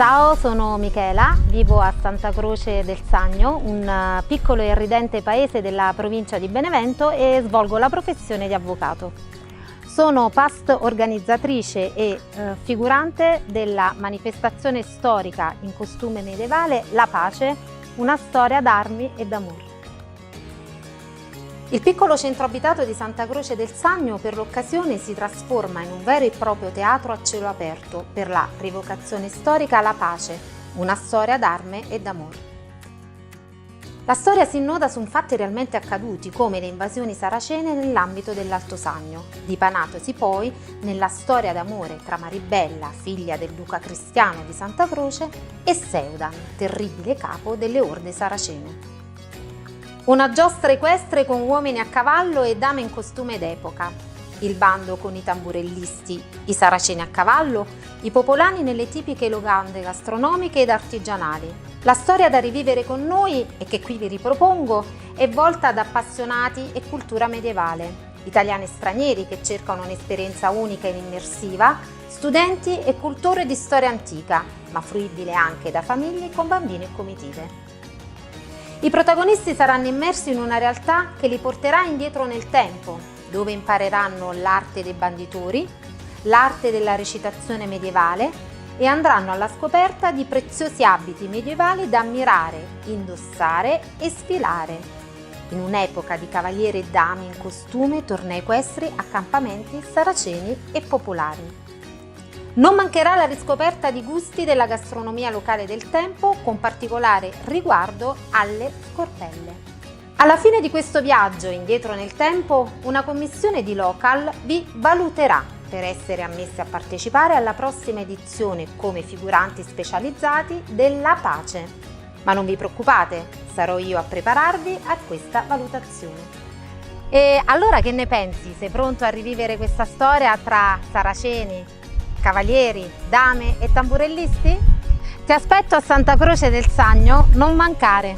Ciao, sono Michela, vivo a Santa Croce del Sagno, un piccolo e ridente paese della provincia di Benevento, e svolgo la professione di avvocato. Sono past organizzatrice e figurante della manifestazione storica in costume medievale La Pace, una storia d'armi e d'amore. Il piccolo centro abitato di Santa Croce del Sagno per l'occasione si trasforma in un vero e proprio teatro a cielo aperto per la rievocazione storica La Pace, una storia d'arme e d'amore. La storia si innoda su fatti realmente accaduti, come le invasioni saracene nell'ambito dell'Alto Sagno, dipanatosi poi nella storia d'amore tra Maribella, figlia del duca Cristiano di Santa Croce, e Seudan, terribile capo delle orde saracene. Una giostra equestre con uomini a cavallo e dame in costume d'epoca, il bando con i tamburellisti, i saraceni a cavallo, i popolani nelle tipiche locande gastronomiche ed artigianali. La storia da rivivere con noi, e che qui vi ripropongo, è volta ad appassionati e cultura medievale, italiani e stranieri che cercano un'esperienza unica ed immersiva, studenti e cultori di storia antica, ma fruibile anche da famiglie con bambini e comitive. I protagonisti saranno immersi in una realtà che li porterà indietro nel tempo, dove impareranno l'arte dei banditori, l'arte della recitazione medievale e andranno alla scoperta di preziosi abiti medievali da ammirare, indossare e sfilare, in un'epoca di cavalieri e dame in costume, tornei equestri, accampamenti saraceni e popolari. Non mancherà la riscoperta di gusti della gastronomia locale del tempo, con particolare riguardo alle scorpelle. Alla fine di questo viaggio indietro nel tempo, una commissione di local vi valuterà per essere ammessi a partecipare alla prossima edizione come figuranti specializzati della Pace. Ma non vi preoccupate, sarò io a prepararvi a questa valutazione. E allora che ne pensi? Sei pronto a rivivere questa storia tra saraceni, cavalieri, dame e tamburellisti? Ti aspetto a Santa Croce del Sagno, non mancare!